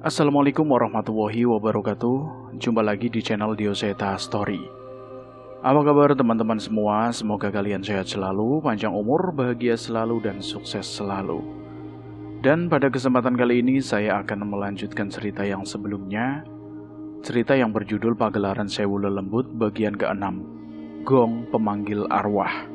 Assalamualaikum warahmatullahi wabarakatuh. Jumpa lagi di channel Dioseta Story. Apa kabar teman-teman semua? Semoga kalian sehat selalu, panjang umur, bahagia selalu, dan sukses selalu. Dan pada kesempatan kali ini saya akan melanjutkan cerita yang sebelumnya. Cerita yang berjudul Pagelaran Sewu Lelembut bagian ke-6, Gong Pemanggil Arwah.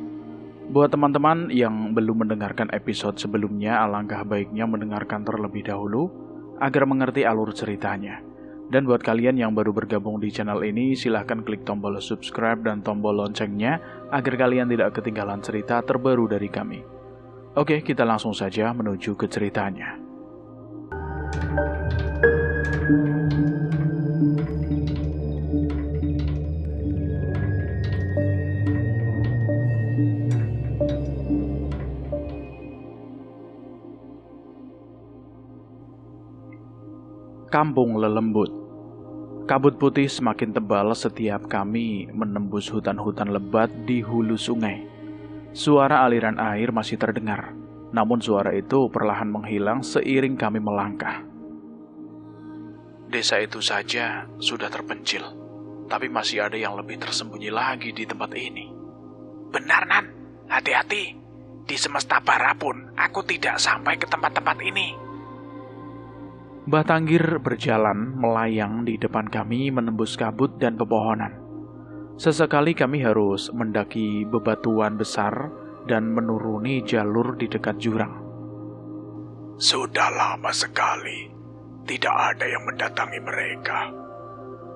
Buat teman-teman yang belum mendengarkan episode sebelumnya, alangkah baiknya mendengarkan terlebih dahulu agar mengerti alur ceritanya. Dan buat kalian yang baru bergabung di channel ini, silahkan klik tombol subscribe dan tombol loncengnya agar kalian tidak ketinggalan cerita terbaru dari kami. Oke, kita langsung saja menuju ke ceritanya. Kampung Lelembut. Kabut putih semakin tebal setiap kami menembus hutan-hutan lebat di hulu sungai. Suara aliran air masih terdengar, namun suara itu perlahan menghilang seiring kami melangkah. Desa itu saja sudah terpencil, tapi masih ada yang lebih tersembunyi lagi di tempat ini. Benar, Nan. Hati-hati. Di semesta bara pun aku tidak sampai ke tempat-tempat ini. Mbah Tanggir berjalan melayang di depan kami menembus kabut dan pepohonan. Sesekali kami harus mendaki bebatuan besar dan menuruni jalur di dekat jurang. Sudah lama sekali tidak ada yang mendatangi mereka.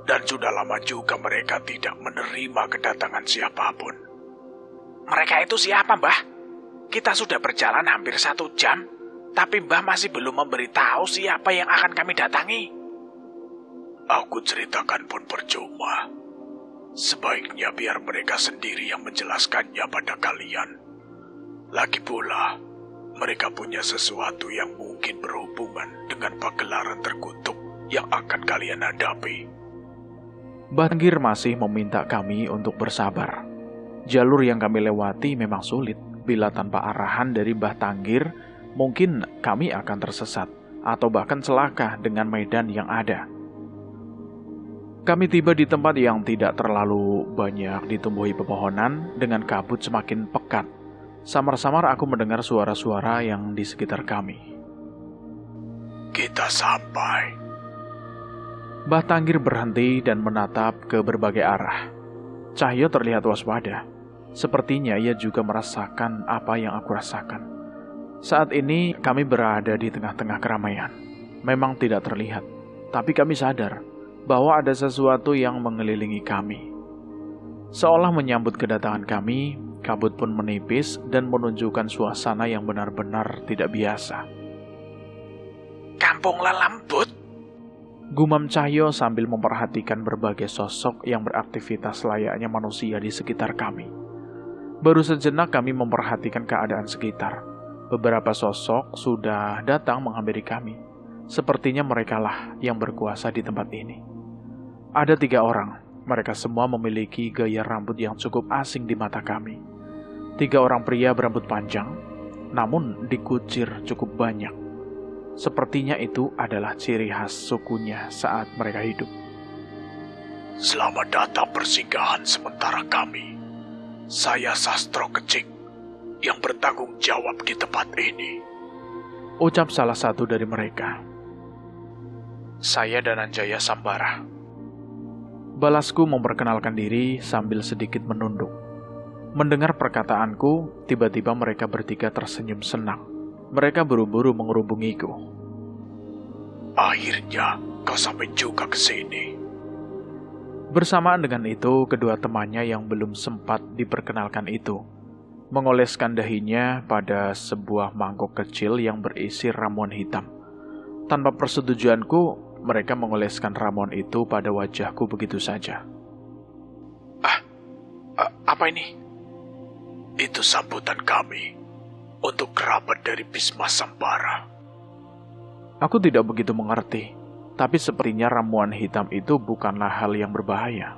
Dan sudah lama juga mereka tidak menerima kedatangan siapapun. Mereka itu siapa, Mbah? Kita sudah berjalan hampir 1 jam. Tapi Mbah masih belum memberitahu siapa yang akan kami datangi. Aku ceritakan pun percuma. Sebaiknya biar mereka sendiri yang menjelaskannya pada kalian. Lagi pula, mereka punya sesuatu yang mungkin berhubungan dengan pagelaran terkutuk yang akan kalian hadapi. Mbah Tanggir masih meminta kami untuk bersabar. Jalur yang kami lewati memang sulit. Bila tanpa arahan dari Mbah Tanggir, mungkin kami akan tersesat atau bahkan celaka dengan medan yang ada. Kami tiba di tempat yang tidak terlalu banyak ditumbuhi pepohonan dengan kabut semakin pekat. Samar-samar aku mendengar suara-suara yang di sekitar kami. Kita sampai. Mbah Tanggir berhenti dan menatap ke berbagai arah. Cahyo terlihat waspada. Sepertinya ia juga merasakan apa yang aku rasakan. Saat ini kami berada di tengah-tengah keramaian. Memang tidak terlihat, tapi kami sadar bahwa ada sesuatu yang mengelilingi kami. Seolah menyambut kedatangan kami, kabut pun menipis dan menunjukkan suasana yang benar-benar tidak biasa. Kampung Lelembut? Gumam Cahyo sambil memperhatikan berbagai sosok yang beraktivitas layaknya manusia di sekitar kami. Baru sejenak kami memperhatikan keadaan sekitar. Beberapa sosok sudah datang menghampiri kami. Sepertinya merekalah yang berkuasa di tempat ini. Ada 3 orang. Mereka semua memiliki gaya rambut yang cukup asing di mata kami. 3 orang pria berambut panjang, namun dikucir cukup banyak. Sepertinya itu adalah ciri khas sukunya saat mereka hidup. Selamat datang persinggahan sementara kami. Saya Sastro Kecik yang bertanggung jawab di tempat ini, ucap salah satu dari mereka. Saya Dananjaya Sambara. Balasku memperkenalkan diri sambil sedikit menunduk. Mendengar perkataanku, tiba-tiba mereka bertiga tersenyum senang. Mereka buru-buru mengerubungiku. Akhirnya kau sampai juga ke sini. Bersamaan dengan itu, kedua temannya yang belum sempat diperkenalkan itu mengoleskan dahinya pada sebuah mangkok kecil yang berisi ramuan hitam. Tanpa persetujuanku, mereka mengoleskan ramuan itu pada wajahku begitu saja. Apa ini? Itu sambutan kami untuk kerabat dari Bisma Sambara. Aku tidak begitu mengerti, tapi sepertinya ramuan hitam itu bukanlah hal yang berbahaya.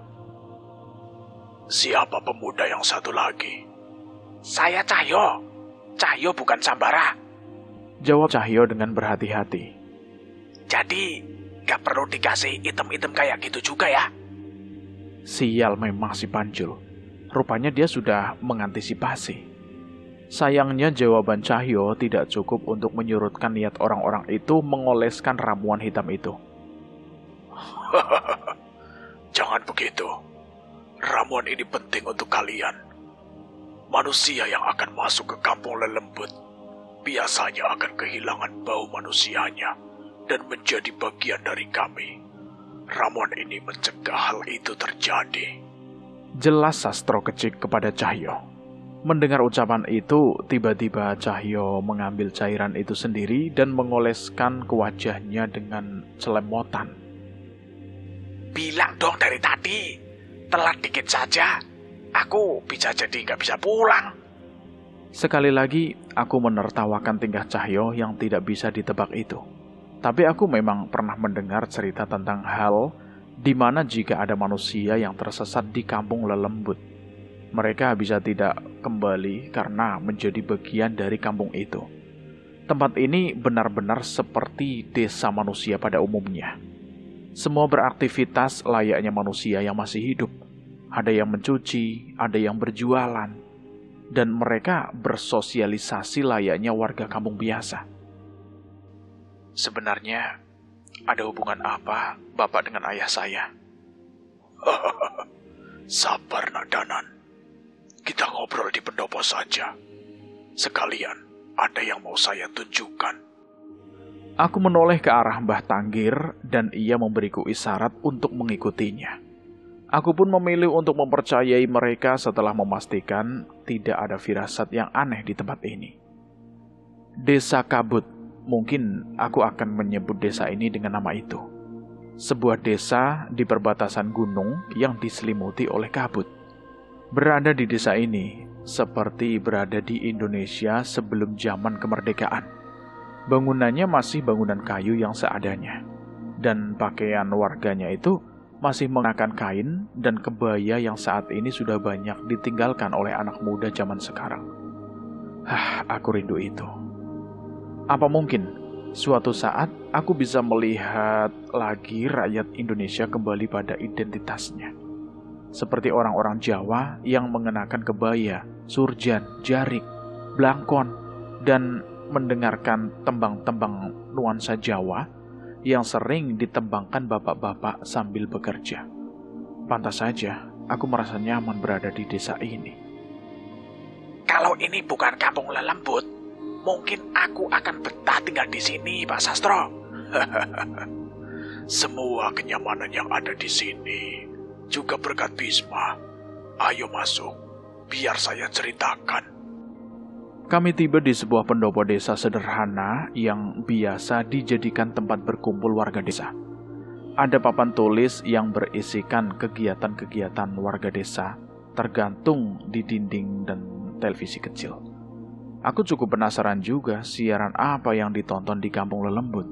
Siapa pemuda yang satu lagi? Saya Cahyo. Cahyo bukan Sambara. Jawab Cahyo dengan berhati-hati. Jadi, Gak perlu dikasih item-item kayak gitu juga ya. Sial memang si Panjul. Rupanya dia sudah mengantisipasi. Sayangnya jawaban Cahyo tidak cukup untuk menyurutkan niat orang-orang itu mengoleskan ramuan hitam itu. Jangan begitu. Ramuan ini penting untuk kalian. Manusia yang akan masuk ke kampung lelembut biasanya akan kehilangan bau manusianya dan menjadi bagian dari kami. Ramuan ini mencegah hal itu terjadi. Jelas Sastro Kecik kepada Cahyo. Mendengar ucapan itu, tiba-tiba Cahyo mengambil cairan itu sendiri dan mengoleskan ke wajahnya dengan celemotan. Bilang dong dari tadi, telat dikit saja, aku bisa jadi nggak bisa pulang. Sekali lagi, aku menertawakan tingkah Cahyo yang tidak bisa ditebak itu. Tapi aku memang pernah mendengar cerita tentang hal di mana jika ada manusia yang tersesat di kampung lelembut, mereka bisa tidak kembali karena menjadi bagian dari kampung itu. Tempat ini benar-benar seperti desa manusia pada umumnya. Semua beraktivitas layaknya manusia yang masih hidup. Ada yang mencuci, ada yang berjualan, dan mereka bersosialisasi layaknya warga kampung biasa. Sebenarnya, ada hubungan apa Bapak dengan ayah saya? Sabar, Nak Danan. Kita ngobrol di pendopo saja. Sekalian, ada yang mau saya tunjukkan. Aku menoleh ke arah Mbah Tanggir dan ia memberiku isyarat untuk mengikutinya. Aku pun memilih untuk mempercayai mereka setelah memastikan tidak ada firasat yang aneh di tempat ini. Desa Kabut, mungkin aku akan menyebut desa ini dengan nama itu. Sebuah desa di perbatasan gunung yang diselimuti oleh kabut. Berada di desa ini seperti berada di Indonesia sebelum zaman kemerdekaan. Bangunannya masih bangunan kayu yang seadanya. Dan pakaian warganya itu masih mengenakan kain dan kebaya yang saat ini sudah banyak ditinggalkan oleh anak muda zaman sekarang. Aku rindu itu. Apa mungkin suatu saat aku bisa melihat lagi rakyat Indonesia kembali pada identitasnya? Seperti orang-orang Jawa yang mengenakan kebaya, surjan, jarik, blangkon, dan mendengarkan tembang-tembang nuansa Jawa yang sering ditembangkan bapak-bapak sambil bekerja. Pantas saja aku merasa nyaman berada di desa ini. Kalau ini bukan kampung lelembut, mungkin aku akan betah tinggal di sini, Pak Sastro. Semua kenyamanan yang ada di sini juga berkat Bisma. Ayo masuk, biar saya ceritakan. Kami tiba di sebuah pendopo desa sederhana yang biasa dijadikan tempat berkumpul warga desa. Ada papan tulis yang berisikan kegiatan-kegiatan warga desa tergantung di dinding dan televisi kecil. Aku cukup penasaran juga siaran apa yang ditonton di kampung lelembut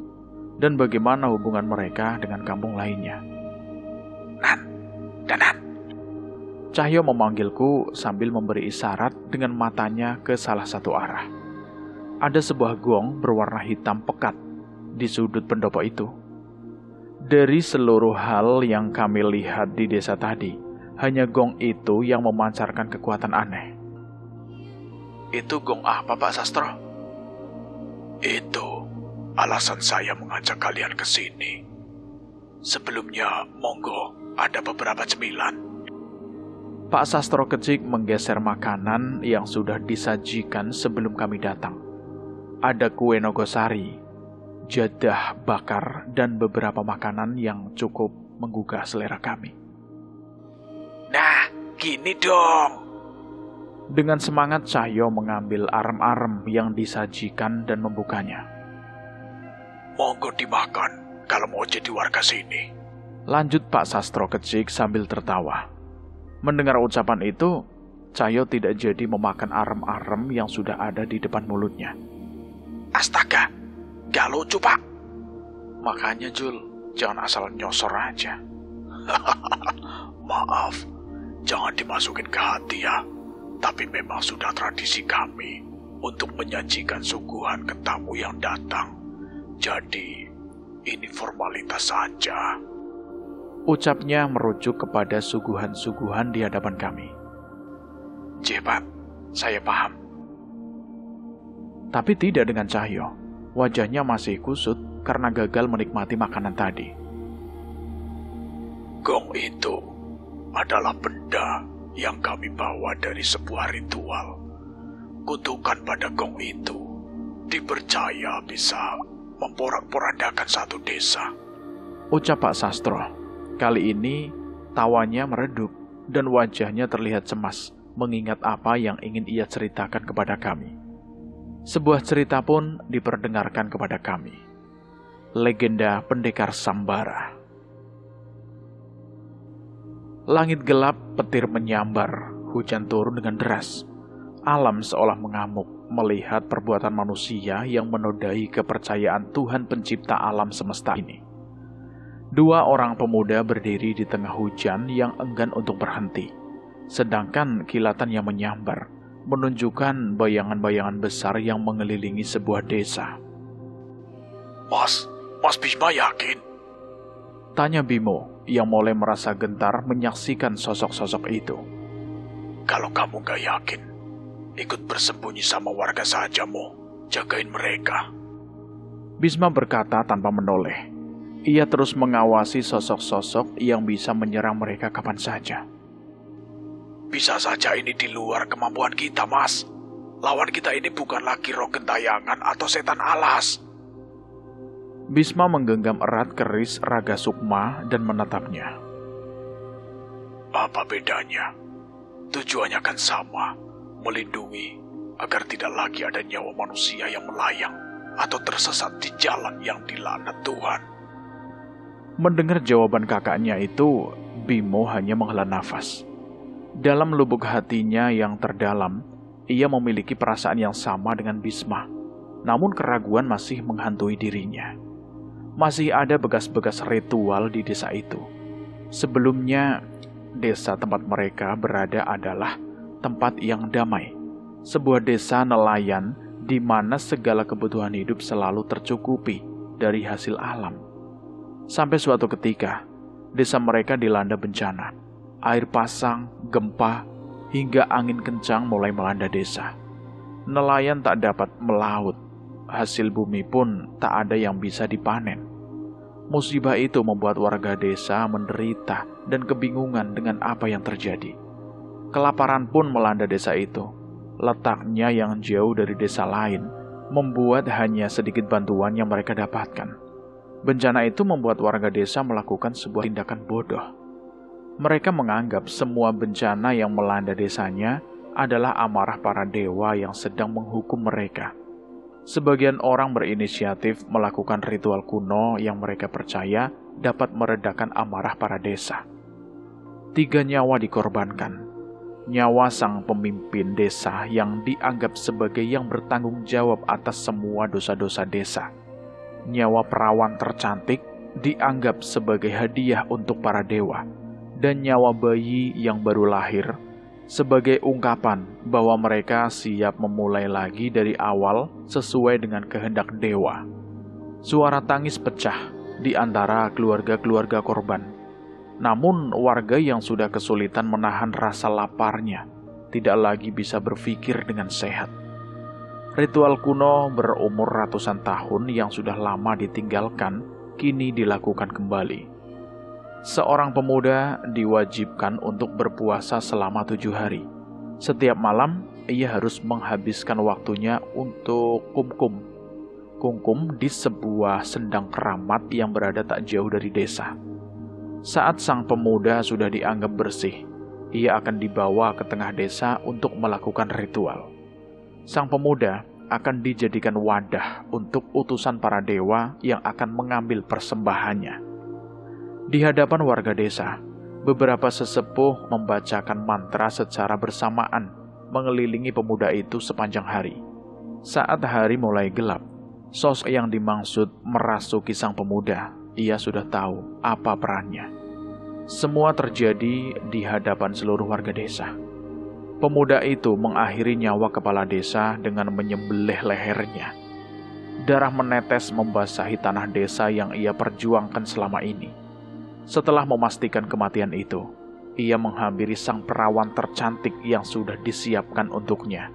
dan bagaimana hubungan mereka dengan kampung lainnya. Danan. Cahyo memanggilku sambil memberi isyarat dengan matanya ke salah satu arah. Ada sebuah gong berwarna hitam pekat di sudut pendopo itu. Dari seluruh hal yang kami lihat di desa tadi, hanya gong itu yang memancarkan kekuatan aneh. Itu gong apa, Pak Sastro? Itu alasan saya mengajak kalian ke sini. Sebelumnya, monggo, ada beberapa cemilan. Pak Sastro Kecik menggeser makanan yang sudah disajikan sebelum kami datang. Ada kue nogosari, jadah bakar, dan beberapa makanan yang cukup menggugah selera kami. Nah, gini dong. Dengan semangat Cahyo mengambil arem-arem yang disajikan dan membukanya. Monggo dimakan kalau mau jadi warga sini. Lanjut Pak Sastro Kecik sambil tertawa. Mendengar ucapan itu, Cahyo tidak jadi memakan arem-arem yang sudah ada di depan mulutnya. Astaga, gak lucu, Pak. Makanya Jul, jangan asal nyosor aja. Maaf, jangan dimasukin ke hati ya. Tapi memang sudah tradisi kami untuk menyajikan suguhan ke tamu yang datang. Jadi, Ini formalitas saja. Ucapnya merujuk kepada suguhan-suguhan di hadapan kami. Pak, saya paham. Tapi tidak dengan Cahyo. Wajahnya masih kusut karena gagal menikmati makanan tadi. Gong itu adalah benda yang kami bawa dari sebuah ritual. Kutukan pada gong itu dipercaya bisa memporak-porandakan satu desa. Ucap Pak Sastro. Kali ini tawanya meredup dan wajahnya terlihat cemas mengingat apa yang ingin ia ceritakan kepada kami. Sebuah cerita pun diperdengarkan kepada kami. Legenda Pendekar Sambara. Langit gelap, petir menyambar, hujan turun dengan deras. Alam seolah mengamuk melihat perbuatan manusia yang menodai kepercayaan Tuhan pencipta alam semesta ini. Dua orang pemuda berdiri di tengah hujan yang enggan untuk berhenti. Sedangkan kilatan yang menyambar menunjukkan bayangan-bayangan besar yang mengelilingi sebuah desa. Mas Bima yakin? Tanya Bimo yang mulai merasa gentar menyaksikan sosok-sosok itu. Kalau kamu gak yakin, ikut bersembunyi sama warga saja, Mo. Jagain mereka. Bisma berkata tanpa menoleh. Ia terus mengawasi sosok-sosok yang bisa menyerang mereka kapan saja. Bisa saja ini di luar kemampuan kita, Mas. Lawan kita ini bukan lagi roh gentayangan atau setan alas. Bisma menggenggam erat keris Raga Sukma dan menatapnya. Apa bedanya? Tujuannya kan sama, melindungi agar tidak lagi ada nyawa manusia yang melayang atau tersesat di jalan yang dilaknat Tuhan. Mendengar jawaban kakaknya itu, Bimo hanya menghela nafas. Dalam lubuk hatinya yang terdalam, ia memiliki perasaan yang sama dengan Bisma. Namun keraguan masih menghantui dirinya. Masih ada bekas-bekas ritual di desa itu. Sebelumnya, desa tempat mereka berada adalah tempat yang damai. Sebuah desa nelayan di mana segala kebutuhan hidup selalu tercukupi dari hasil alam. Sampai suatu ketika, desa mereka dilanda bencana. Air pasang, gempa, hingga angin kencang mulai melanda desa. Nelayan tak dapat melaut. Hasil bumi pun tak ada yang bisa dipanen. Musibah itu membuat warga desa menderita dan kebingungan dengan apa yang terjadi. Kelaparan pun melanda desa itu. Letaknya yang jauh dari desa lain membuat hanya sedikit bantuan yang mereka dapatkan. Bencana itu membuat warga desa melakukan sebuah tindakan bodoh. Mereka menganggap semua bencana yang melanda desanya adalah amarah para dewa yang sedang menghukum mereka. Sebagian orang berinisiatif melakukan ritual kuno yang mereka percaya dapat meredakan amarah para desa. 3 nyawa dikorbankan. Nyawa sang pemimpin desa yang dianggap sebagai yang bertanggung jawab atas semua dosa-dosa desa. Nyawa perawan tercantik dianggap sebagai hadiah untuk para dewa. Dan nyawa bayi yang baru lahir sebagai ungkapan bahwa mereka siap memulai lagi dari awal sesuai dengan kehendak dewa. Suara tangis pecah di antara keluarga-keluarga korban. Namun warga yang sudah kesulitan menahan rasa laparnya tidak lagi bisa berpikir dengan sehat. Ritual kuno berumur ratusan tahun yang sudah lama ditinggalkan kini dilakukan kembali. Seorang pemuda diwajibkan untuk berpuasa selama 7 hari. Setiap malam, ia harus menghabiskan waktunya untuk kumkum. Kumkum di sebuah sendang keramat yang berada tak jauh dari desa. Saat sang pemuda sudah dianggap bersih, ia akan dibawa ke tengah desa untuk melakukan ritual. Sang pemuda akan dijadikan wadah untuk utusan para dewa yang akan mengambil persembahannya. Di hadapan warga desa, beberapa sesepuh membacakan mantra secara bersamaan mengelilingi pemuda itu sepanjang hari. Saat hari mulai gelap, sosok yang dimaksud merasuki sang pemuda. Ia sudah tahu apa perannya. Semua terjadi di hadapan seluruh warga desa. Pemuda itu mengakhiri nyawa kepala desa dengan menyembelih lehernya. Darah menetes membasahi tanah desa yang ia perjuangkan selama ini. Setelah memastikan kematian itu, ia menghampiri sang perawan tercantik yang sudah disiapkan untuknya.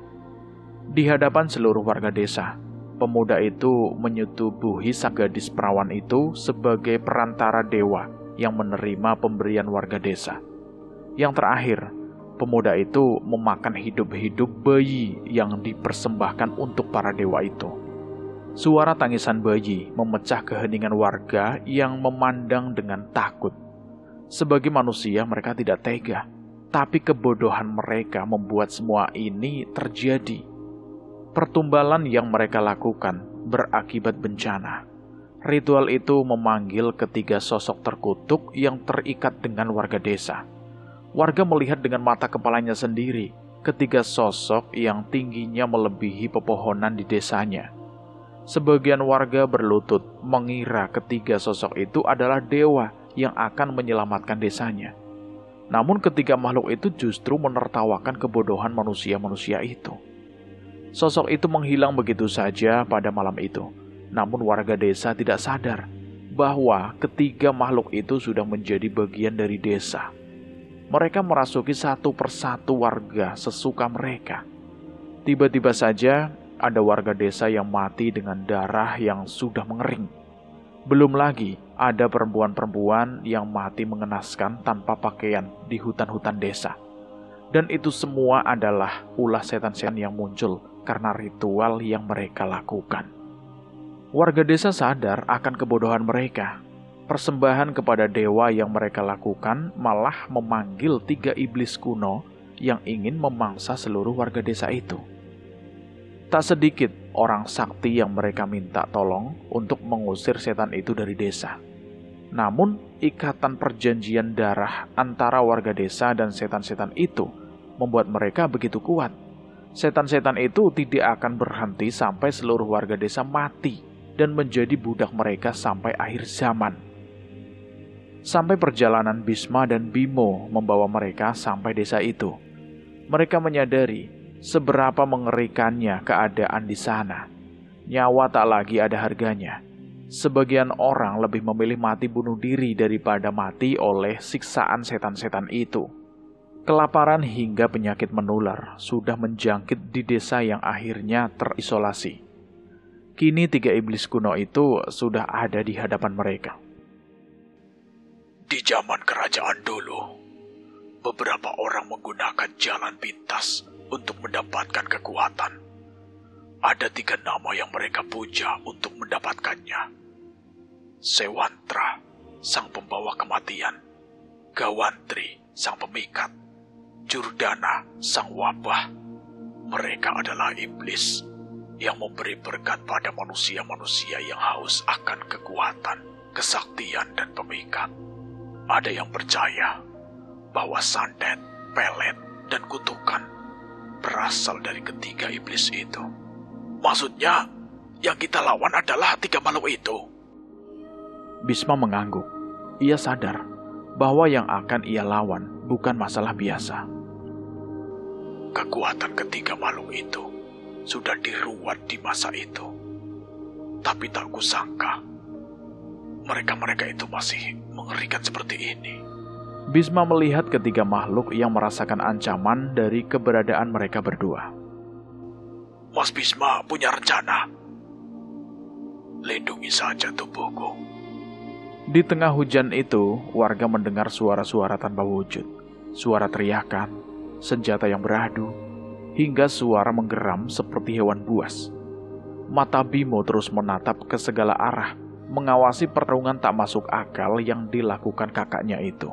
Di hadapan seluruh warga desa, pemuda itu menyetubuhi sang gadis perawan itu sebagai perantara dewa yang menerima pemberian warga desa. Yang terakhir, pemuda itu memakan hidup-hidup bayi yang dipersembahkan untuk para dewa itu. Suara tangisan bayi memecah keheningan warga yang memandang dengan takut. Sebagai manusia mereka tidak tega, tapi kebodohan mereka membuat semua ini terjadi. Pertumbalan yang mereka lakukan berakibat bencana. Ritual itu memanggil ketiga sosok terkutuk yang terikat dengan warga desa. Warga melihat dengan mata kepalanya sendiri ketiga sosok yang tingginya melebihi pepohonan di desanya. Sebagian warga berlutut mengira ketiga sosok itu adalah dewa yang akan menyelamatkan desanya. Namun ketiga makhluk itu justru menertawakan kebodohan manusia-manusia itu. Sosok itu menghilang begitu saja pada malam itu. Namun warga desa tidak sadar bahwa ketiga makhluk itu sudah menjadi bagian dari desa. Mereka merasuki satu persatu warga sesuka mereka. Tiba-tiba saja ada warga desa yang mati dengan darah yang sudah mengering. Belum lagi ada perempuan-perempuan yang mati mengenaskan tanpa pakaian di hutan-hutan desa. Dan itu semua adalah ulah setan-setan yang muncul karena ritual yang mereka lakukan. Warga desa sadar akan kebodohan mereka. Persembahan kepada dewa yang mereka lakukan malah memanggil 3 iblis kuno yang ingin memangsa seluruh warga desa itu. Tak sedikit orang sakti yang mereka minta tolong untuk mengusir setan itu dari desa. Namun, ikatan perjanjian darah antara warga desa dan setan-setan itu membuat mereka begitu kuat. Setan-setan itu tidak akan berhenti sampai seluruh warga desa mati dan menjadi budak mereka sampai akhir zaman. Sampai perjalanan Bisma dan Bimo membawa mereka sampai desa itu. Mereka menyadari seberapa mengerikannya keadaan di sana. Nyawa tak lagi ada harganya. Sebagian orang lebih memilih mati bunuh diri daripada mati oleh siksaan setan-setan itu. Kelaparan hingga penyakit menular sudah menjangkit di desa yang akhirnya terisolasi. Kini 3 iblis kuno itu sudah ada di hadapan mereka. Di zaman kerajaan dulu, beberapa orang menggunakan jalan pintas untuk mendapatkan kekuatan. Ada 3 nama yang mereka puja untuk mendapatkannya. Sewantra, sang pembawa kematian. Gawantri, sang pemikat. Jurdana, sang wabah. Mereka adalah iblis yang memberi berkat pada manusia-manusia yang haus akan kekuatan, kesaktian, dan pemikat. Ada yang percaya bahwa santet, pelet, dan kutukan berasal dari ketiga iblis itu. Maksudnya, yang kita lawan adalah 3 makhluk itu. Bisma mengangguk. Ia sadar bahwa yang akan ia lawan bukan masalah biasa. Kekuatan ketiga makhluk itu sudah diruat di masa itu. Tapi tak kusangka, mereka-mereka itu masih mengerikan seperti ini. Bisma melihat ketiga makhluk yang merasakan ancaman dari keberadaan mereka berdua. Mas Bisma punya rencana. Lindungi saja tubuhku. Di tengah hujan itu, warga mendengar suara-suara tanpa wujud. Suara teriakan, senjata yang beradu, hingga suara menggeram seperti hewan buas. Mata Bimo terus menatap ke segala arah, mengawasi pertarungan tak masuk akal yang dilakukan kakaknya itu.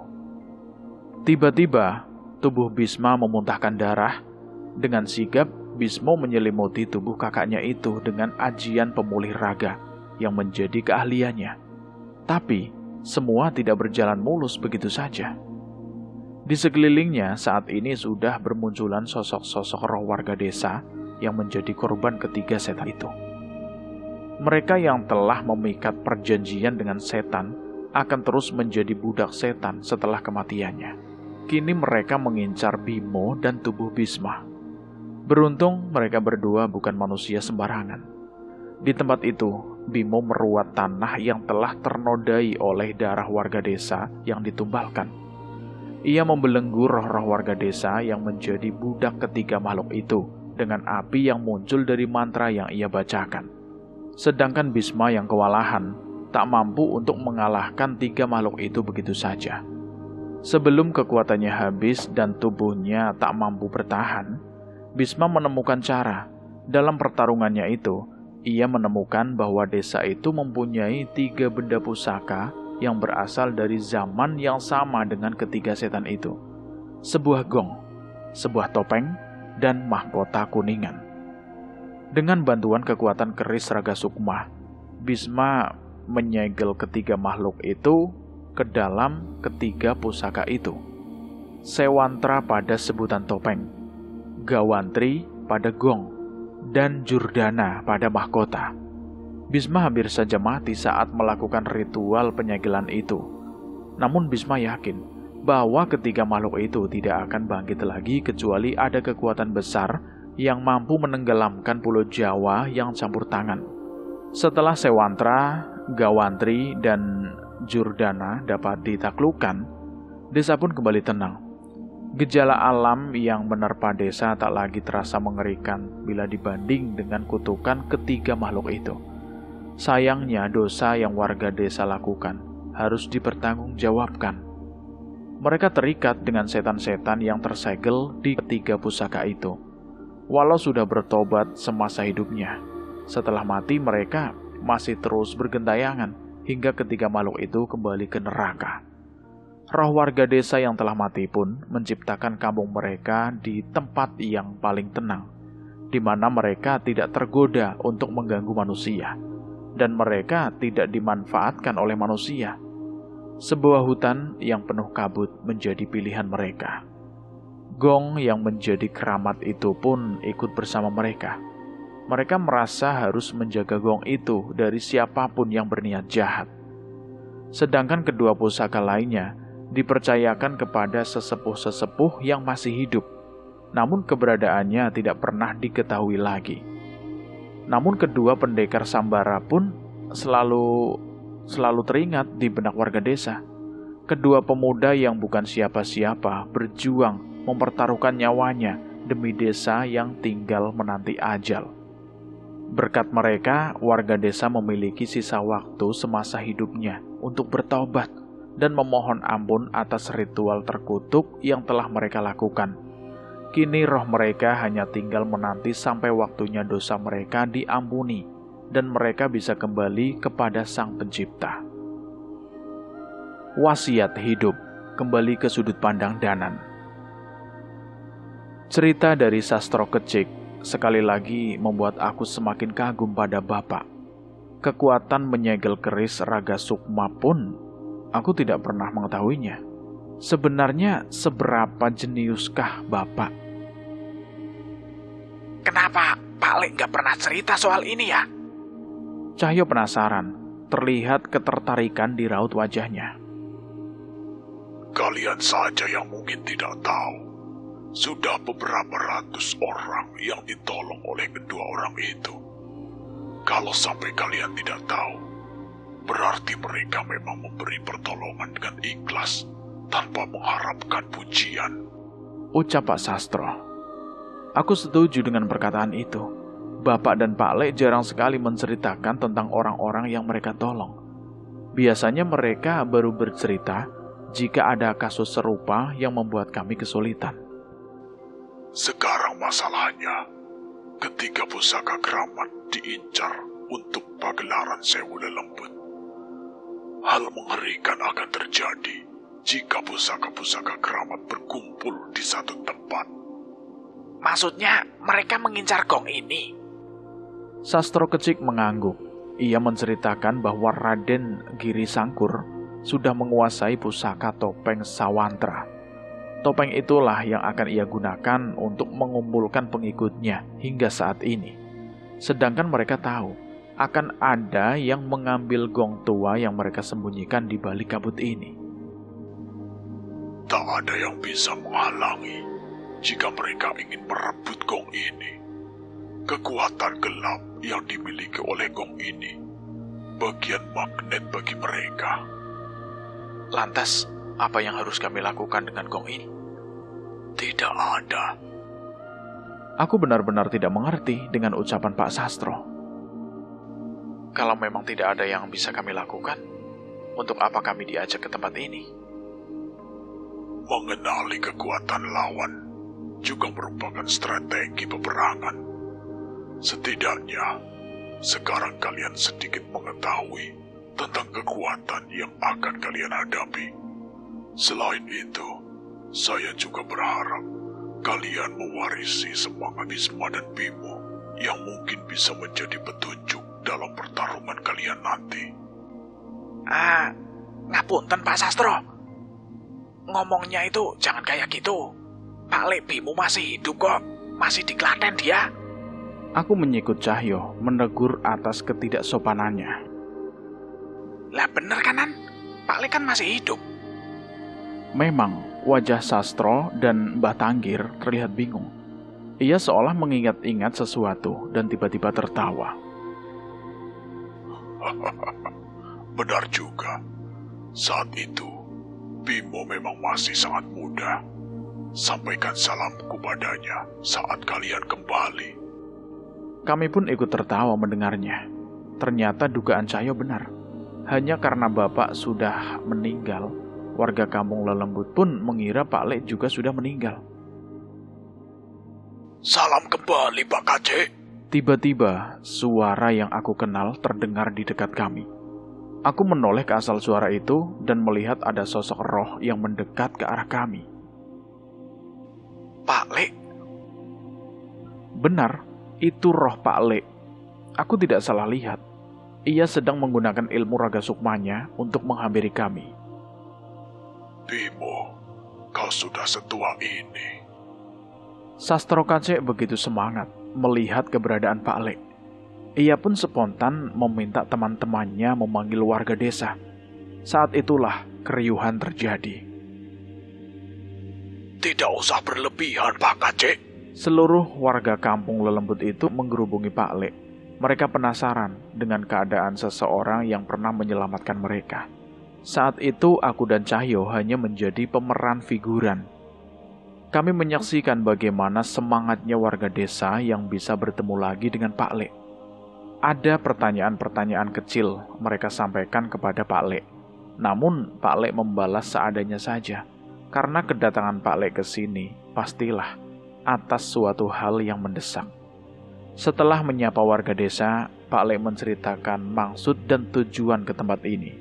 Tiba-tiba, tubuh Bisma memuntahkan darah. Dengan sigap, Bisma menyelimuti tubuh kakaknya itu dengan ajian pemulih raga yang menjadi keahliannya. Tapi, semua tidak berjalan mulus begitu saja. Di sekelilingnya saat ini sudah bermunculan sosok-sosok roh warga desa yang menjadi korban ketiga setan itu. Mereka yang telah memikat perjanjian dengan setan akan terus menjadi budak setan setelah kematiannya. Kini mereka mengincar Bimo dan tubuh Bisma. Beruntung mereka berdua bukan manusia sembarangan. Di tempat itu, Bimo meruat tanah yang telah ternodai oleh darah warga desa yang ditumbalkan. Ia membelenggu roh-roh warga desa yang menjadi budak ketiga makhluk itu dengan api yang muncul dari mantra yang ia bacakan. Sedangkan Bisma yang kewalahan tak mampu untuk mengalahkan tiga makhluk itu begitu saja. Sebelum kekuatannya habis dan tubuhnya tak mampu bertahan, Bisma menemukan cara. Dalam pertarungannya itu, ia menemukan bahwa desa itu mempunyai 3 benda pusaka yang berasal dari zaman yang sama dengan ketiga setan itu. Sebuah gong, sebuah topeng, dan mahkota kuningan. Dengan bantuan kekuatan keris Raga Sukma, Bisma menyegel ketiga makhluk itu ke dalam ketiga pusaka itu. Sewantra pada sebutan topeng, Gawantri pada gong, dan Jurdana pada mahkota. Bisma hampir saja mati saat melakukan ritual penyegelan itu. Namun Bisma yakin bahwa ketiga makhluk itu tidak akan bangkit lagi kecuali ada kekuatan besar yang mampu menenggelamkan Pulau Jawa yang campur tangan. Setelah Sewantra, Gawantri, dan Jurdana dapat ditaklukkan, desa pun kembali tenang. Gejala alam yang menerpa desa tak lagi terasa mengerikan bila dibanding dengan kutukan ketiga makhluk itu. Sayangnya dosa yang warga desa lakukan harus dipertanggungjawabkan. Mereka terikat dengan setan-setan yang tersegel di ketiga pusaka itu. Walau sudah bertobat semasa hidupnya, setelah mati mereka masih terus bergentayangan hingga ketiga makhluk itu kembali ke neraka. Roh warga desa yang telah mati pun menciptakan kampung mereka di tempat yang paling tenang, di mana mereka tidak tergoda untuk mengganggu manusia, dan mereka tidak dimanfaatkan oleh manusia. Sebuah hutan yang penuh kabut menjadi pilihan mereka. Gong yang menjadi keramat itu pun ikut bersama mereka. Mereka merasa harus menjaga gong itu dari siapapun yang berniat jahat. Sedangkan kedua pusaka lainnya dipercayakan kepada sesepuh-sesepuh yang masih hidup, namun keberadaannya tidak pernah diketahui lagi. Namun kedua pendekar Sambara pun selalu teringat di benak warga desa. Kedua pemuda yang bukan siapa-siapa berjuang mempertaruhkan nyawanya demi desa yang tinggal menanti ajal. Berkat mereka, warga desa memiliki sisa waktu semasa hidupnya untuk bertobat dan memohon ampun atas ritual terkutuk yang telah mereka lakukan. Kini roh mereka hanya tinggal menanti sampai waktunya dosa mereka diampuni dan mereka bisa kembali kepada Sang Pencipta. Wasiat hidup kembali ke sudut pandang Danan. Cerita dari Sastro Kecik sekali lagi membuat aku semakin kagum pada Bapak. Kekuatan menyegel keris Raga Sukma pun aku tidak pernah mengetahuinya. Sebenarnya seberapa jeniuskah Bapak? Kenapa Pak Lek nggak pernah cerita soal ini ya? Cahyo penasaran, terlihat ketertarikan di raut wajahnya. Kalian saja yang mungkin tidak tahu. Sudah beberapa ratus orang yang ditolong oleh kedua orang itu. Kalau sampai kalian tidak tahu, berarti mereka memang memberi pertolongan dengan ikhlas tanpa mengharapkan pujian. Ucap Pak Sastro. Aku setuju dengan perkataan itu. Bapak dan Pak Lek jarang sekali menceritakan tentang orang-orang yang mereka tolong. Biasanya mereka baru bercerita jika ada kasus serupa yang membuat kami kesulitan. Sekarang masalahnya, ketiga pusaka keramat diincar untuk pagelaran Sewu Lelembut. Hal mengerikan akan terjadi jika pusaka-pusaka keramat berkumpul di satu tempat. Maksudnya mereka mengincar gong ini? Sastro Kecik mengangguk. Ia menceritakan bahwa Raden Giri Sangkur sudah menguasai pusaka topeng Sawantra. Topeng itulah yang akan ia gunakan untuk mengumpulkan pengikutnya hingga saat ini. Sedangkan mereka tahu akan ada yang mengambil gong tua yang mereka sembunyikan di balik kabut ini. Tak ada yang bisa menghalangi jika mereka ingin merebut gong ini. Kekuatan gelap yang dimiliki oleh gong ini bagian magnet bagi mereka. Lantas, apa yang harus kami lakukan dengan gong ini? Tidak ada. Aku benar-benar tidak mengerti dengan ucapan Pak Sastro. Kalau memang tidak ada yang bisa kami lakukan, untuk apa kami diajak ke tempat ini? Mengenali kekuatan lawan juga merupakan strategi peperangan. Setidaknya, sekarang kalian sedikit mengetahui tentang kekuatan yang akan kalian hadapi. Selain itu, saya juga berharap kalian mewarisi semangat Bisma dan Bimo yang mungkin bisa menjadi petunjuk dalam pertarungan kalian nanti. Ngapunten Pak Sastro. Ngomongnya itu jangan kayak gitu. Pak Lek Bimo masih hidup kok. Masih di Klaten dia. Aku menyikut Cahyo, menegur atas ketidaksopanannya. Lah bener kanan? Pak Lek kan masih hidup. Memang, wajah Sastro dan Mbah Tanggir terlihat bingung. Ia seolah mengingat-ingat sesuatu dan tiba-tiba tertawa. Benar juga. Saat itu, Bimo memang masih sangat muda. Sampaikan salamku padanya saat kalian kembali. Kami pun ikut tertawa mendengarnya. Ternyata dugaan Cahyo benar. Hanya karena bapak sudah meninggal, warga kampung Lelembut pun mengira Pak Lek juga sudah meninggal. Salam kembali Pak Kace. Tiba-tiba, suara yang aku kenal terdengar di dekat kami. Aku menoleh ke asal suara itu dan melihat ada sosok roh yang mendekat ke arah kami. Pak Lek? Benar, itu roh Pak Lek. Aku tidak salah lihat. Ia sedang menggunakan ilmu raga sukmanya untuk menghampiri kami. Bimo, kau sudah setua ini. Sastro Kacek begitu semangat melihat keberadaan Pak Lek. Ia pun spontan meminta teman-temannya memanggil warga desa. Saat itulah keriuhan terjadi. Tidak usah berlebihan, Pak Kacek. Seluruh warga kampung Lelembut itu menggerubungi Pak Lek. Mereka penasaran dengan keadaan seseorang yang pernah menyelamatkan mereka. Saat itu aku dan Cahyo hanya menjadi pemeran figuran. Kami menyaksikan bagaimana semangatnya warga desa yang bisa bertemu lagi dengan Pak Lek. Ada pertanyaan-pertanyaan kecil mereka sampaikan kepada Pak Lek. Namun Pak Lek membalas seadanya saja. Karena kedatangan Pak Lek ke sini pastilah atas suatu hal yang mendesak. Setelah menyapa warga desa, Pak Lek menceritakan maksud dan tujuan ke tempat ini.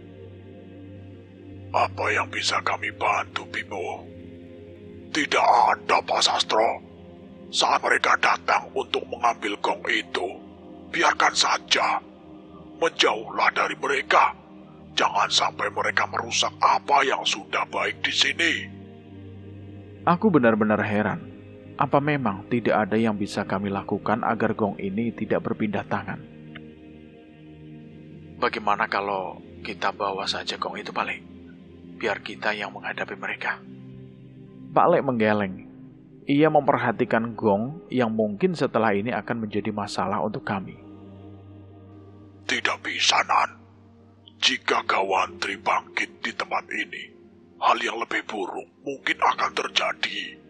Apa yang bisa kami bantu, Bimo? Tidak ada, Pak Sastro. Saat mereka datang untuk mengambil gong itu, biarkan saja. Menjauhlah dari mereka. Jangan sampai mereka merusak apa yang sudah baik di sini. Aku benar-benar heran. Apa memang tidak ada yang bisa kami lakukan agar gong ini tidak berpindah tangan? Bagaimana kalau kita bawa saja gong itu, Pak Lek? Biar kita yang menghadapi mereka. Pak Lek menggeleng. Ia memperhatikan gong yang mungkin setelah ini akan menjadi masalah untuk kami. Tidak bisa, Nan. Jika Gawantri bangkit di tempat ini, hal yang lebih buruk mungkin akan terjadi.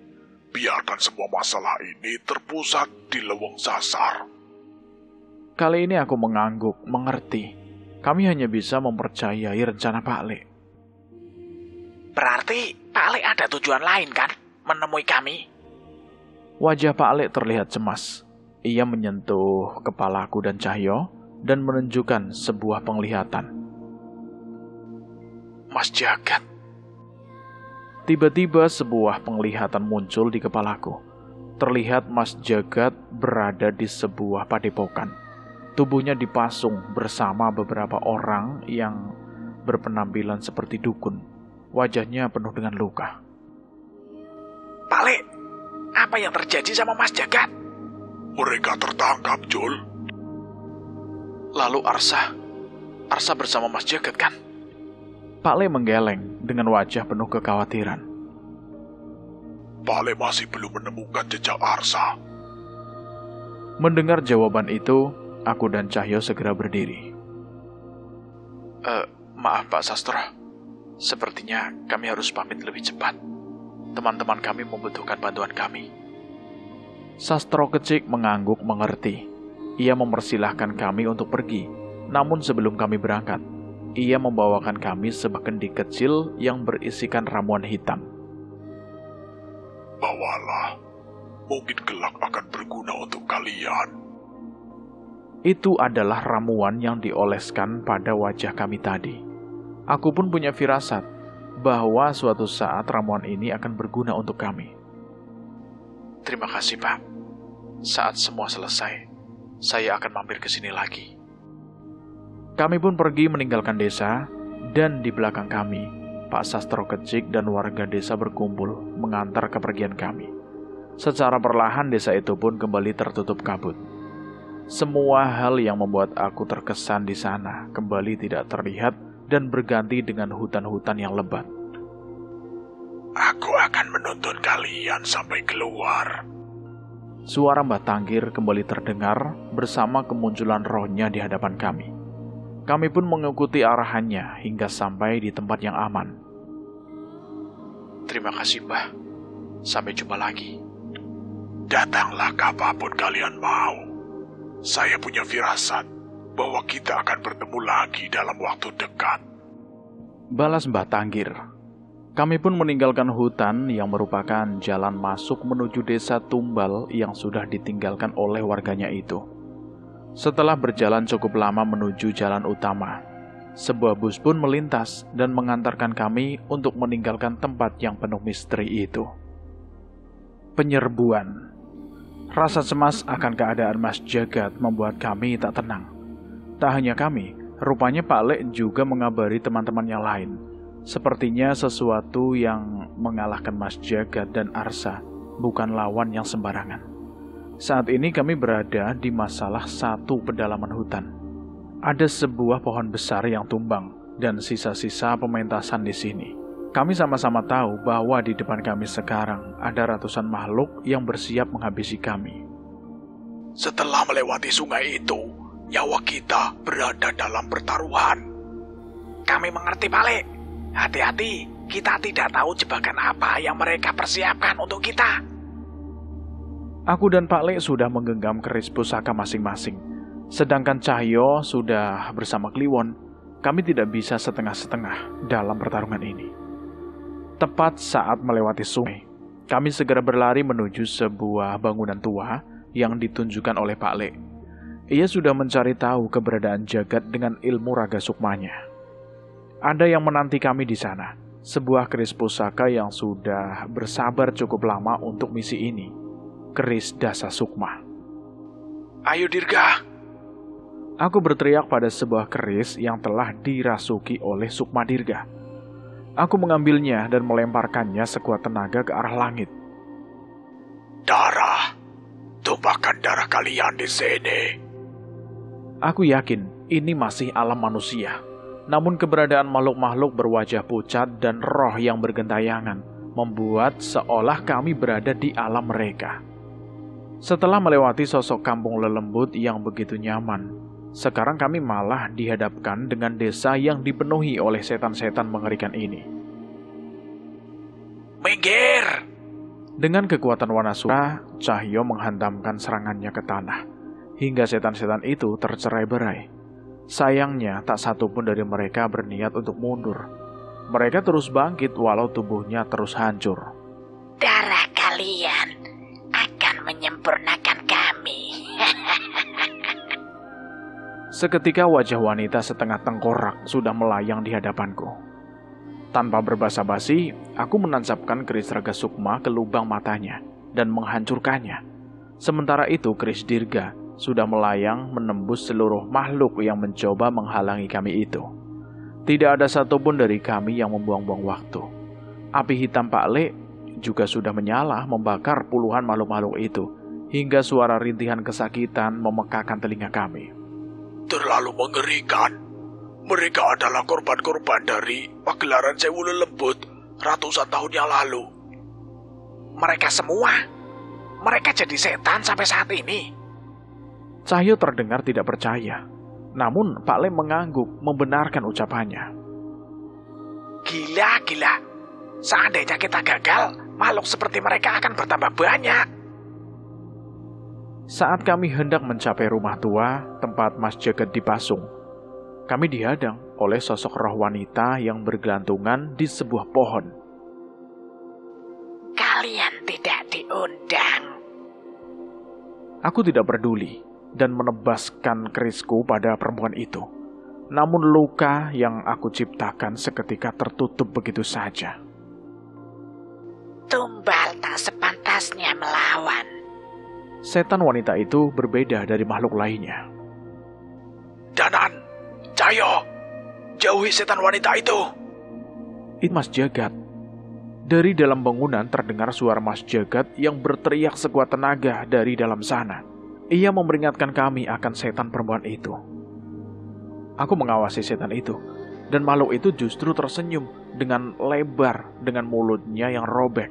Biarkan semua masalah ini terpusat di Leweng Sasar. Kali ini aku mengangguk, mengerti. Kami hanya bisa mempercayai rencana Pak Lek. Berarti Pak Lek ada tujuan lain kan? Menemui kami? Wajah Pak Lek terlihat cemas. Ia menyentuh kepalaku dan Cahyo dan menunjukkan sebuah penglihatan. Mas Jagat. Tiba-tiba sebuah penglihatan muncul di kepalaku. Terlihat Mas Jagat berada di sebuah padepokan. Tubuhnya dipasung bersama beberapa orang yang berpenampilan seperti dukun. Wajahnya penuh dengan luka. Pak Lek, apa yang terjadi sama Mas Jagat? Mereka tertangkap, Jul. Lalu Arsa bersama Mas Jagat kan? Pak Lek menggeleng dengan wajah penuh kekhawatiran. Pak Lek masih belum menemukan jejak Arsa. Mendengar jawaban itu, Aku dan Cahyo segera berdiri. Maaf Pak Sastro, sepertinya kami harus pamit lebih cepat. Teman-teman kami membutuhkan bantuan kami. Sastro Kecik mengangguk mengerti. Ia mempersilahkan kami untuk pergi. Namun sebelum kami berangkat, ia membawakan kami sebuah kendi kecil yang berisikan ramuan hitam. Bawalah, mungkin kelak akan berguna untuk kalian. Itu adalah ramuan yang dioleskan pada wajah kami tadi. Aku pun punya firasat bahwa suatu saat ramuan ini akan berguna untuk kami. Terima kasih Pak. Saat semua selesai, saya akan mampir ke sini lagi. Kami pun pergi meninggalkan desa, dan di belakang kami, Pak Sastro Kecik dan warga desa berkumpul mengantar kepergian kami. Secara perlahan desa itu pun kembali tertutup kabut. Semua hal yang membuat aku terkesan di sana kembali tidak terlihat dan berganti dengan hutan-hutan yang lebat. Aku akan menuntun kalian sampai keluar. Suara Mbah Tanggir kembali terdengar bersama kemunculan rohnya di hadapan kami. Kami pun mengikuti arahannya hingga sampai di tempat yang aman. Terima kasih Mbah. Sampai jumpa lagi. Datanglah kapanpun kalian mau. Saya punya firasat bahwa kita akan bertemu lagi dalam waktu dekat. Balas Mbah Tanggir. Kami pun meninggalkan hutan yang merupakan jalan masuk menuju desa Tumbal yang sudah ditinggalkan oleh warganya itu. Setelah berjalan cukup lama menuju jalan utama, sebuah bus pun melintas dan mengantarkan kami untuk meninggalkan tempat yang penuh misteri itu. Penyerbuan. Rasa cemas akan keadaan Mas Jagat membuat kami tak tenang. Tak hanya kami, rupanya Pak Lek juga mengabari teman-teman yang lain. Sepertinya sesuatu yang mengalahkan Mas Jagat dan Arsa bukan lawan yang sembarangan. Saat ini kami berada di masalah satu pedalaman hutan. Ada sebuah pohon besar yang tumbang dan sisa-sisa pementasan di sini. Kami sama-sama tahu bahwa di depan kami sekarang ada ratusan makhluk yang bersiap menghabisi kami. Setelah melewati sungai itu, nyawa kita berada dalam pertaruhan. Kami mengerti, Pak Lek. Hati-hati, kita tidak tahu jebakan apa yang mereka persiapkan untuk kita. Aku dan Pak Lek sudah menggenggam keris pusaka masing-masing. Sedangkan Cahyo sudah bersama Kliwon. Kami tidak bisa setengah-setengah dalam pertarungan ini. Tepat saat melewati sungai, kami segera berlari menuju sebuah bangunan tua yang ditunjukkan oleh Pak Lek. Ia sudah mencari tahu keberadaan Jagat dengan ilmu raga sukmanya. Ada yang menanti kami di sana, sebuah keris pusaka yang sudah bersabar cukup lama untuk misi ini, keris Dasa Sukma. Ayo Dirga! Aku berteriak pada sebuah keris yang telah dirasuki oleh Sukma Dirga. Aku mengambilnya dan melemparkannya sekuat tenaga ke arah langit. Darah, tumpahkan darah kalian di sini. Aku yakin ini masih alam manusia. Namun keberadaan makhluk-makhluk berwajah pucat dan roh yang bergentayangan membuat seolah kami berada di alam mereka. Setelah melewati sosok kampung lelembut yang begitu nyaman, sekarang kami malah dihadapkan dengan desa yang dipenuhi oleh setan-setan mengerikan ini. Minggir! Dengan kekuatan Wanasura, Cahyo menghantamkan serangannya ke tanah, hingga setan-setan itu tercerai-berai. Sayangnya, tak satu pun dari mereka berniat untuk mundur. Mereka terus bangkit walau tubuhnya terus hancur. Darah kalian akan menyempurnakan kami. Seketika wajah wanita setengah tengkorak sudah melayang di hadapanku. Tanpa berbasa-basi, aku menancapkan keris raga sukma ke lubang matanya dan menghancurkannya. Sementara itu keris Dirga sudah melayang menembus seluruh makhluk yang mencoba menghalangi kami itu. Tidak ada satupun dari kami yang membuang-buang waktu. Api hitam Pak Lek juga sudah menyala membakar puluhan makhluk-makhluk itu, hingga suara rintihan kesakitan memekakan telinga kami. Terlalu mengerikan. Mereka adalah korban-korban dari pagelaran Sewu Lelembut ratusan tahun yang lalu. Mereka semua? Mereka jadi setan sampai saat ini? Cahyo terdengar tidak percaya. Namun Pak Le mengangguk membenarkan ucapannya. Gila. Seandainya kita gagal, makhluk seperti mereka akan bertambah banyak. Saat kami hendak mencapai rumah tua, tempat Mas Jagat dipasung, kami dihadang oleh sosok roh wanita yang bergelantungan di sebuah pohon. Kalian tidak diundang. Aku tidak peduli dan menebaskan kerisku pada perempuan itu. Namun luka yang aku ciptakan seketika tertutup begitu saja. Tumbal tak sepantasnya melawan. Setan wanita itu berbeda dari makhluk lainnya. Danan, Cahyo, jauhi setan wanita itu. Itu Mas Jagat. Dari dalam bangunan terdengar suara Mas Jagat yang berteriak sekuat tenaga dari dalam sana. Ia memperingatkan kami akan setan perempuan itu. Aku mengawasi setan itu, dan makhluk itu justru tersenyum dengan lebar dengan mulutnya yang robek.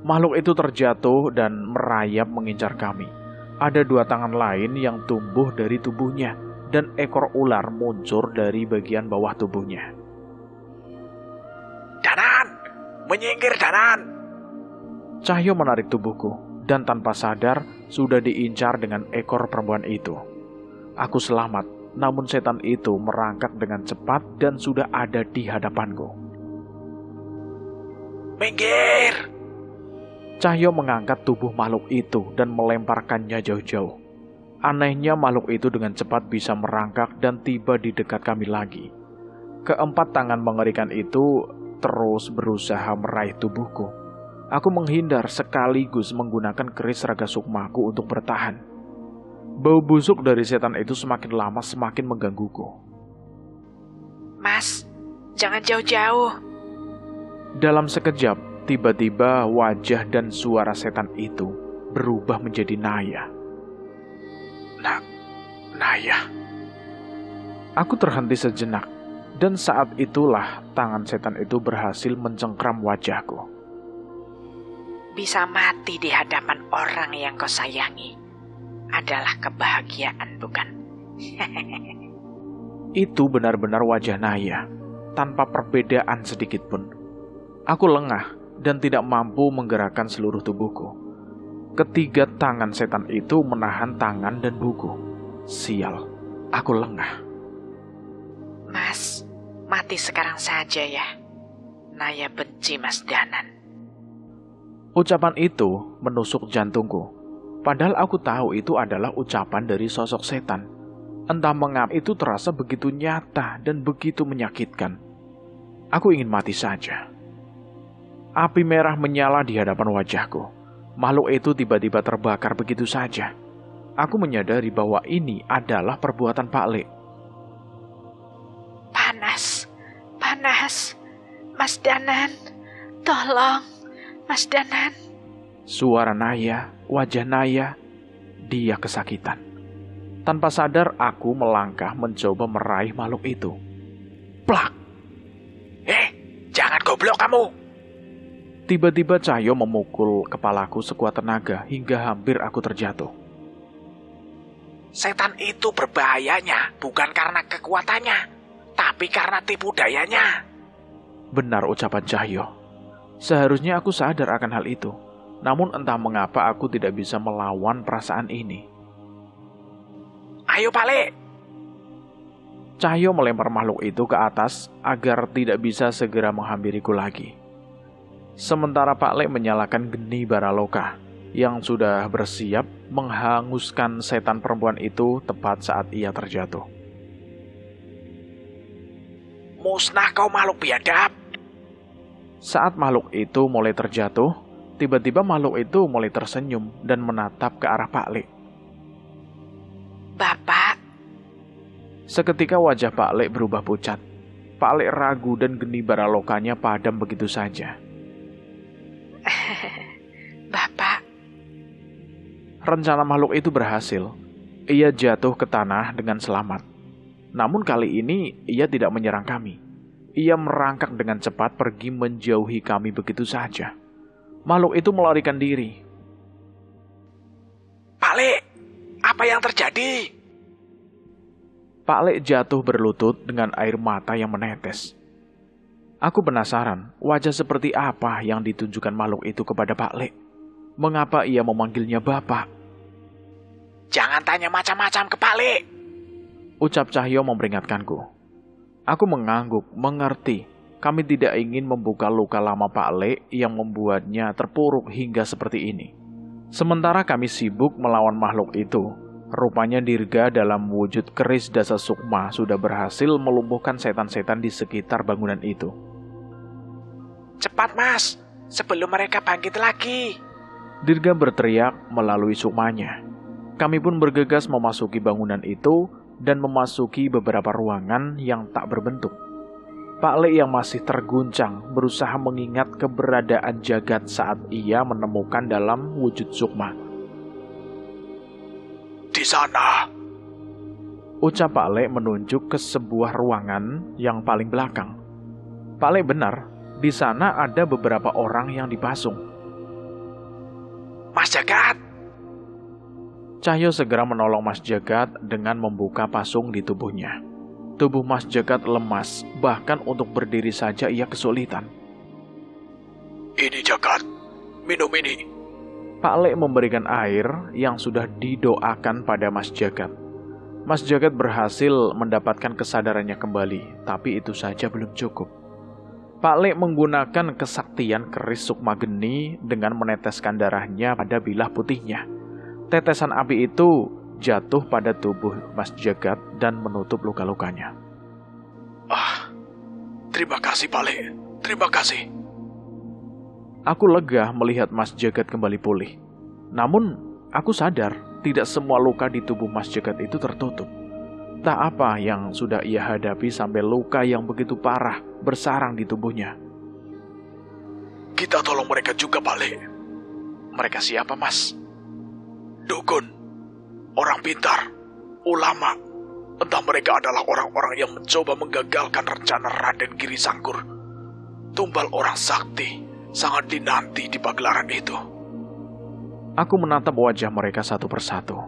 Makhluk itu terjatuh dan merayap mengincar kami. Ada 2 tangan lain yang tumbuh dari tubuhnya, dan ekor ular muncul dari bagian bawah tubuhnya. Danan, menyingkir Danan. Cahyo menarik tubuhku, dan tanpa sadar sudah diincar dengan ekor perempuan itu. Aku selamat, namun setan itu merangkak dengan cepat dan sudah ada di hadapanku. Minggir! Cahyo mengangkat tubuh makhluk itu dan melemparkannya jauh-jauh. Anehnya makhluk itu dengan cepat bisa merangkak dan tiba di dekat kami lagi. Keempat tangan mengerikan itu terus berusaha meraih tubuhku. Aku menghindar sekaligus menggunakan keris raga sukmaku untuk bertahan. Bau busuk dari setan itu semakin lama semakin menggangguku. Mas, jangan jauh-jauh. Dalam sekejap, tiba-tiba wajah dan suara setan itu berubah menjadi Naya. Naya. Aku terhenti sejenak, dan saat itulah tangan setan itu berhasil mencengkram wajahku. Bisa mati di hadapan orang yang kau sayangi adalah kebahagiaan, bukan? Itu benar-benar wajah Naya, tanpa perbedaan sedikit pun. Aku lengah dan tidak mampu menggerakkan seluruh tubuhku. Ketiga tangan setan itu menahan tangan dan buku. Sial, aku lengah. Mas, mati sekarang saja ya. Naya benci Mas Danan. Ucapan itu menusuk jantungku. Padahal aku tahu itu adalah ucapan dari sosok setan. Entah mengapa itu terasa begitu nyata dan begitu menyakitkan. Aku ingin mati saja. Api merah menyala di hadapan wajahku. Makhluk itu tiba-tiba terbakar begitu saja. Aku menyadari bahwa ini adalah perbuatan Pak Le. Panas. Mas Danan, tolong, Mas Danan. Suara Naya, wajah Naya, dia kesakitan. Tanpa sadar aku melangkah mencoba meraih makhluk itu. Plak! Jangan goblok kamu! Tiba-tiba Cahyo memukul kepalaku sekuat tenaga hingga hampir aku terjatuh. Setan itu berbahayanya bukan karena kekuatannya, tapi karena tipu dayanya. Benar ucapan Cahyo. Seharusnya aku sadar akan hal itu. Namun entah mengapa aku tidak bisa melawan perasaan ini. Ayo Pak Le! Cahyo melempar makhluk itu ke atas agar tidak bisa segera menghampiriku lagi. Sementara Pak Le menyalakan geni baraloka yang sudah bersiap menghanguskan setan perempuan itu tepat saat ia terjatuh. Musnah kau makhluk biadab! Saat makhluk itu mulai terjatuh, tiba-tiba makhluk itu mulai tersenyum dan menatap ke arah Pak Le. Bapak. Seketika wajah Pak Le berubah pucat. Pak Le ragu dan geni baralokanya padam begitu saja. Bapak. Rencana makhluk itu berhasil. Ia jatuh ke tanah dengan selamat. Namun kali ini ia tidak menyerang kami. Ia merangkak dengan cepat pergi menjauhi kami begitu saja. Makhluk itu melarikan diri. Pak Le, Apa yang terjadi? Pak Lek jatuh berlutut dengan air mata yang menetes. Aku penasaran, wajah seperti apa yang ditunjukkan makhluk itu kepada Pak Lek. Mengapa ia memanggilnya Bapak? Jangan tanya macam-macam ke Pak Lek, ucap Cahyo memperingatkanku. Aku mengangguk, mengerti. Kami tidak ingin membuka luka lama Pak Lek yang membuatnya terpuruk hingga seperti ini. Sementara kami sibuk melawan makhluk itu, rupanya Dirga dalam wujud keris Dasa Sukma sudah berhasil melumpuhkan setan-setan di sekitar bangunan itu. Cepat Mas, sebelum mereka bangkit lagi. Dirga berteriak melalui sukmanya. Kami pun bergegas memasuki bangunan itu dan memasuki beberapa ruangan yang tak berbentuk. Pak Lek yang masih terguncang berusaha mengingat keberadaan jagat saat ia menemukan dalam wujud sukma. Di sana, ucap Pak Lek menunjuk ke sebuah ruangan yang paling belakang. Pak Lek benar, di sana ada beberapa orang yang dipasung. Mas Jagat! Cahyo segera menolong Mas Jagat dengan membuka pasung di tubuhnya. Tubuh Mas Jagat lemas, bahkan untuk berdiri saja ia kesulitan. ini Jagat, minum ini. Pak Lek memberikan air yang sudah didoakan pada Mas Jagat. Mas Jagat berhasil mendapatkan kesadarannya kembali, tapi itu saja belum cukup. Pak Lek menggunakan kesaktian keris Sukma Geni dengan meneteskan darahnya pada bilah putihnya. Tetesan api itu jatuh pada tubuh Mas Jagat dan menutup luka-lukanya. Terima kasih Pak Lek, terima kasih. Aku lega melihat Mas Jagat kembali pulih. Namun, aku sadar tidak semua luka di tubuh Mas Jagat itu tertutup. Tak apa yang sudah ia hadapi sampai luka yang begitu parah bersarang di tubuhnya. Kita tolong mereka juga Pak Lek. Mereka siapa, Mas? Dukun, orang pintar, ulama. Entah mereka adalah orang-orang yang mencoba menggagalkan rencana Raden Giri Sangkur. Tumbal orang sakti sangat dinanti di pagelaran itu. Aku menatap wajah mereka satu persatu.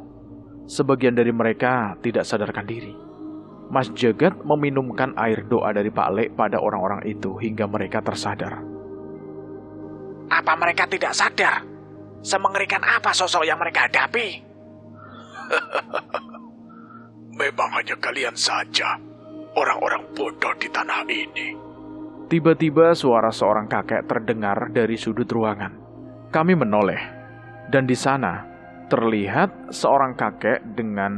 Sebagian dari mereka tidak sadarkan diri. Mas Jagat meminumkan air doa dari Pak Lek pada orang-orang itu hingga mereka tersadar. Apa mereka tidak sadar? Semengerikan apa sosok yang mereka hadapi? Memang hanya kalian saja, orang-orang bodoh di tanah ini. Tiba-tiba suara seorang kakek terdengar dari sudut ruangan. Kami menoleh, dan di sana terlihat seorang kakek dengan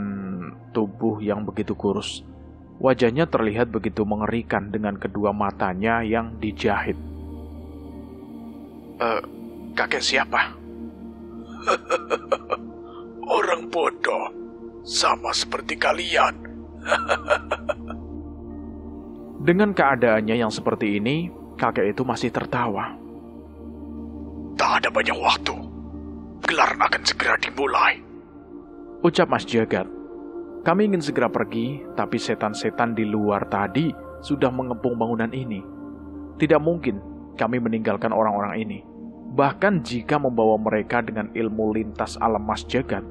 tubuh yang begitu kurus. Wajahnya terlihat begitu mengerikan dengan kedua matanya yang dijahit. Kakek siapa? Orang bodoh, sama seperti kalian. Dengan keadaannya yang seperti ini, kakek itu masih tertawa. Tak ada banyak waktu. Gelaran akan segera dimulai, ucap Mas Jagat. Kami ingin segera pergi, tapi setan-setan di luar tadi sudah mengepung bangunan ini. Tidak mungkin kami meninggalkan orang-orang ini. Bahkan jika membawa mereka dengan ilmu lintas alam Mas Jagat,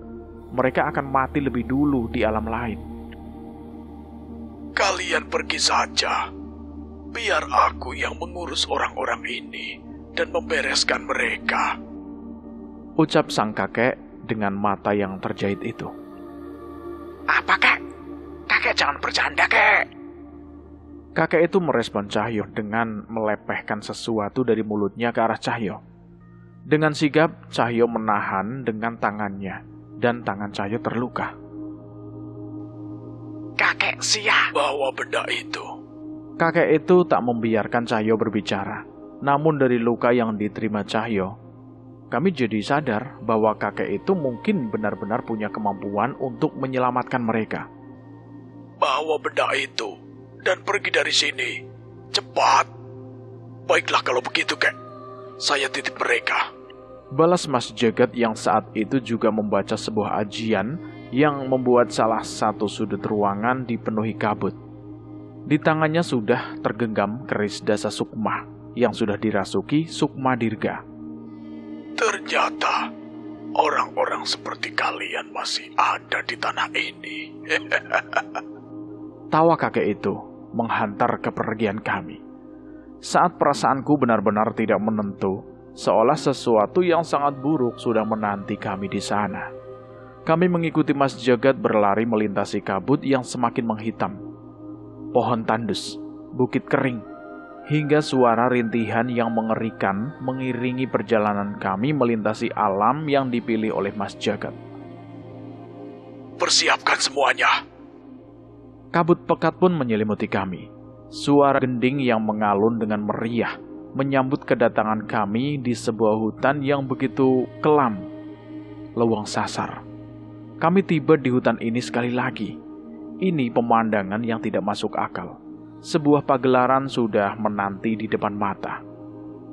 mereka akan mati lebih dulu di alam lain. Kalian pergi saja. Biar aku yang mengurus orang-orang ini dan membereskan mereka, ucap sang kakek dengan mata yang terjahit itu. Apa, Kek? Kakek jangan bercanda, Kek. Kakek itu merespon Cahyo dengan melepehkan sesuatu dari mulutnya ke arah Cahyo. Dengan sigap, Cahyo menahan dengan tangannya, dan tangan Cahyo terluka. Kakek sia. bawa benda itu. Kakek itu tak membiarkan Cahyo berbicara. Namun dari luka yang diterima Cahyo, kami jadi sadar bahwa kakek itu mungkin benar-benar punya kemampuan untuk menyelamatkan mereka. Bawa benda itu dan pergi dari sini. Cepat. Baiklah kalau begitu, Kek. Saya titip mereka. Balas Mas Jagat yang saat itu juga membaca sebuah ajian yang membuat salah satu sudut ruangan dipenuhi kabut. Di tangannya sudah tergenggam keris Dasa Sukma yang sudah dirasuki Sukma Dirga. Ternyata orang-orang seperti kalian kalian masih ada di tanah ini. Tawa kakek itu menghantar kepergian kami. Saat perasaanku benar-benar tidak menentu, seolah sesuatu yang sangat buruk sudah menanti kami di sana. Kami mengikuti Mas Jagat berlari melintasi kabut yang semakin menghitam. Pohon tandus, bukit kering, hingga suara rintihan yang mengerikan mengiringi perjalanan kami melintasi alam yang dipilih oleh Mas Jagat. Persiapkan semuanya. Kabut pekat pun menyelimuti kami. Suara gending yang mengalun dengan meriah menyambut kedatangan kami di sebuah hutan yang begitu kelam, leuweung sasar. Kami tiba di hutan ini sekali lagi. Ini pemandangan yang tidak masuk akal. Sebuah pagelaran sudah menanti di depan mata.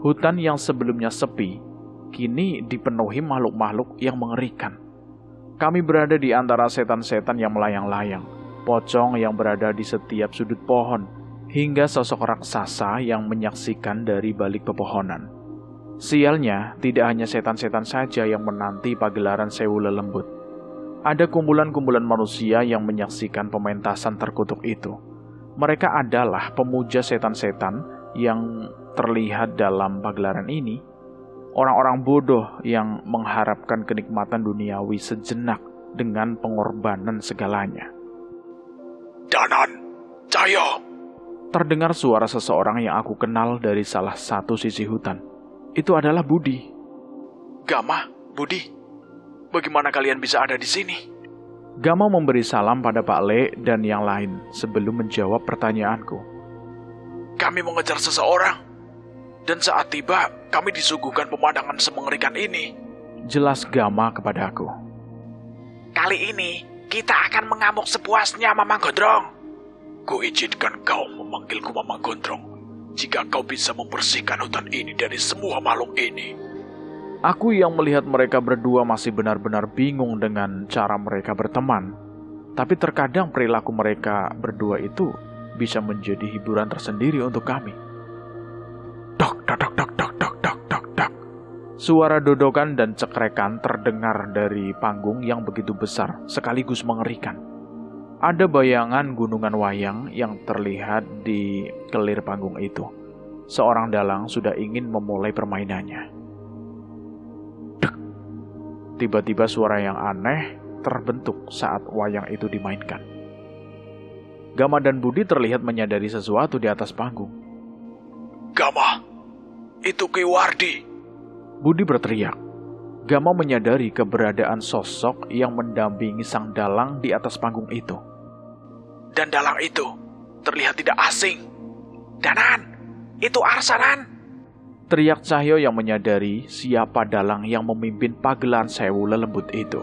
Hutan yang sebelumnya sepi, kini dipenuhi makhluk-makhluk yang mengerikan. Kami berada di antara setan-setan yang melayang-layang, pocong yang berada di setiap sudut pohon, hingga sosok raksasa yang menyaksikan dari balik pepohonan. Sialnya, tidak hanya setan-setan saja yang menanti pagelaran Sewu Lelembut. Ada kumpulan-kumpulan manusia yang menyaksikan pementasan terkutuk itu. Mereka adalah pemuja setan-setan yang terlihat dalam pagelaran ini. Orang-orang bodoh yang mengharapkan kenikmatan duniawi sejenak dengan pengorbanan segalanya. Danan, Cahyo. Terdengar suara seseorang yang aku kenal dari salah satu sisi hutan. Itu adalah Budi. Gama, Budi, bagaimana kalian bisa ada di sini? Gama memberi salam pada Pak Le dan yang lain sebelum menjawab pertanyaanku. Kami mengejar seseorang, dan saat tiba kami disuguhkan pemandangan semengerikan ini. Jelas Gama kepadaku. Kali ini kita akan mengamuk sepuasnya, Mamang Gondrong. Kuizinkan kau memanggilku Mamang Gondrong jika kau bisa membersihkan hutan ini dari semua makhluk ini. Aku yang melihat mereka berdua masih benar-benar bingung dengan cara mereka berteman. Tapi terkadang perilaku mereka berdua itu bisa menjadi hiburan tersendiri untuk kami. Dok, dok, dok, dok, dok, dok, dok, dok, dok. Suara dodokan dan cekrekan terdengar dari panggung yang begitu besar, sekaligus mengerikan. Ada bayangan gunungan wayang yang terlihat di kelir panggung itu. Seorang dalang sudah ingin memulai permainannya. Tiba-tiba suara yang aneh terbentuk saat wayang itu dimainkan. Gama dan Budi terlihat menyadari sesuatu di atas panggung. Gama, itu Ki Wardi. Budi berteriak. Gama menyadari keberadaan sosok yang mendampingi sang dalang di atas panggung itu. Dan dalang itu terlihat tidak asing. Danan, itu Arsanan. Teriak Cahyo yang menyadari siapa dalang yang memimpin pagelaran Sewu Lelembut itu.